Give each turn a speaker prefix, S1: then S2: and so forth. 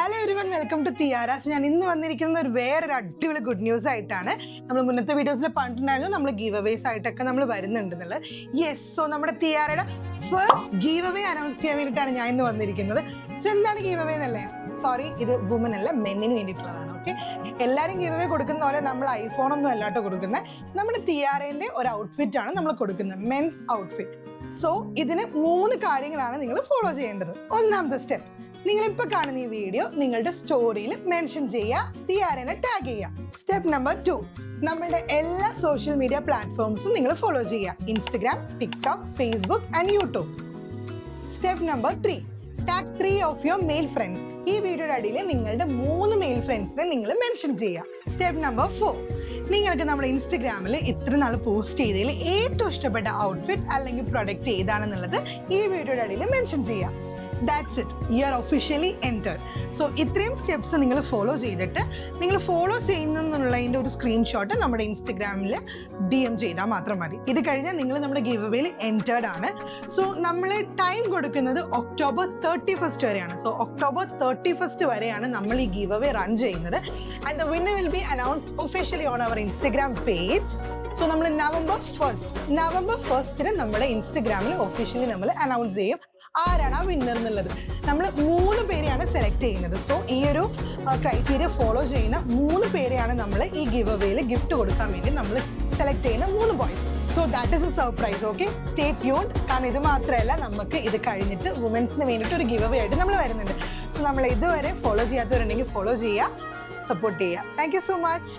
S1: Hello everyone, welcome to Thiyara. ഞാൻ ഇന്ന് വന്നിരിക്കുന്നത് വേറൊരു അടിപൊളി ഗുഡ് ന്യൂസ് ആയിട്ടാണ്. നമ്മൾ മുന്നത്തെ വീഡിയോസിൽ പറഞ്ഞിട്ടുണ്ടായിരുന്നു നമ്മൾ ഗീവ് അവേസ് ആയിട്ടൊക്കെ നമ്മൾ വരുന്നുണ്ടെന്നുള്ളത്. യെസ്, സോ നമ്മുടെ തിയാരയുടെ ഫസ്റ്റ് ഗീവ് അവേ അനൗൺസ് ചെയ്യാൻ വേണ്ടിയിട്ടാണ് ഞാൻ ഇന്ന് വന്നിരിക്കുന്നത്. സോ എന്താണ് ഗീവ് അവേ എന്നല്ലേ? സോറി, ഇത് വുമൻ അല്ല, മെന്നിന് വേണ്ടിയിട്ടുള്ളതാണ്. ഓക്കെ, എല്ലാവരും ഗീവ് അവേ കൊടുക്കുന്ന പോലെ നമ്മൾ ഐഫോണൊന്നും അല്ലാട്ടോ കൊടുക്കുന്നത്. നമ്മുടെ തിയാരേൻ്റെ ഒരു ഔട്ട്ഫിറ്റ് ആണ് നമ്മൾ കൊടുക്കുന്നത്, മെൻസ് ഔട്ട്ഫിറ്റ്. സോ ഇതിന് 3 കാര്യങ്ങളാണ് നിങ്ങൾ ഫോളോ ചെയ്യേണ്ടത്. ഒന്നാമത്തെ സ്റ്റെപ്പ്, നിങ്ങളിപ്പോൾ കാണുന്ന ഈ വീഡിയോ നിങ്ങളുടെ സ്റ്റോറിയിൽ മെൻഷൻ ചെയ്യുക, തിയാരനെ ടാഗ് ചെയ്യുക. സ്റ്റെപ്പ് നമ്പർ 2, നമ്മളുടെ എല്ലാ സോഷ്യൽ മീഡിയ പ്ലാറ്റ്ഫോംസും നിങ്ങൾ ഫോളോ ചെയ്യുക: Instagram, TikTok, Facebook and YouTube. Step number 3, tag 3 of your mail friends. ഈ വീഡിയോയുടെ അടിയിൽ നിങ്ങളുടെ 3 മെയിൽ ഫ്രണ്ട്സിനെ നിങ്ങൾ മെൻഷൻ ചെയ്യുക. സ്റ്റെപ്പ് നമ്പർ 4, നിങ്ങൾക്ക് നമ്മുടെ ഇൻസ്റ്റഗ്രാമിൽ ഇത്ര നാൾ പോസ്റ്റ് ചെയ്തതിൽ ഏറ്റവും ഇഷ്ടപ്പെട്ട ഔട്ട്ഫിറ്റ് അല്ലെങ്കിൽ പ്രൊഡക്റ്റ് ഏതാണെന്നുള്ളത് ഈ വീഡിയോയുടെ അടിയിൽ മെൻഷൻ ചെയ്യുക. That's it. You are officially entered. So ഇത്രയും സ്റ്റെപ്സ് നിങ്ങൾ ഫോളോ ചെയ്തിട്ട് നിങ്ങൾ ഫോളോ ചെയ്യുന്നതിൻ്റെ ഒരു സ്ക്രീൻഷോട്ട് നമ്മുടെ ഇൻസ്റ്റഗ്രാമിൽ DM ചെയ്താൽ മാത്രം മതി. ഇത് കഴിഞ്ഞാൽ നിങ്ങൾ നമ്മുടെ ഗിവ് അവേയിൽ എൻറ്റേർഡ് ആണ്. സോ നമ്മൾ ടൈം കൊടുക്കുന്നത് ഒക്ടോബർ 31 വരെയാണ്. സോ ഒക്ടോബർ 31 വരെയാണ് നമ്മൾ ഈ ഗിവ് അവേ റൺ ചെയ്യുന്നത്. And the winner will be announced officially on our Instagram page. So നമ്മൾ നവംബർ 1 നമ്മുടെ ഇൻസ്റ്റഗ്രാമിൽ ഒഫീഷ്യലി നമ്മൾ അനൗൺസ് ചെയ്യും ആരാണ് ആ വിന്നർ എന്നുള്ളത്. നമ്മൾ 3 പേരെയാണ് സെലക്ട് ചെയ്യുന്നത്. സോ ഈ ഒരു ക്രൈറ്റീരിയ ഫോളോ ചെയ്യുന്ന 3 പേരെയാണ് നമ്മൾ ഈ ഗിവ് അവേയിൽ ഗിഫ്റ്റ് കൊടുക്കാൻ വേണ്ടി നമ്മൾ സെലക്ട് ചെയ്യുന്ന 3 boys. So that is A surprise. Okay, stay tuned. കാരണം ഇത് മാത്രമല്ല, നമുക്ക് ഇത് കഴിഞ്ഞിട്ട് വുമൻസിന് വേണ്ടിയിട്ട് ഒരു ഗിവ് അവേ ആയിട്ട് നമ്മൾ വരുന്നുണ്ട്. സോ നമ്മൾ ഇതുവരെ ഫോളോ ചെയ്യാത്തവരുണ്ടെങ്കിൽ ഫോളോ ചെയ്യുക, സപ്പോർട്ട് ചെയ്യുക. Thank you so much.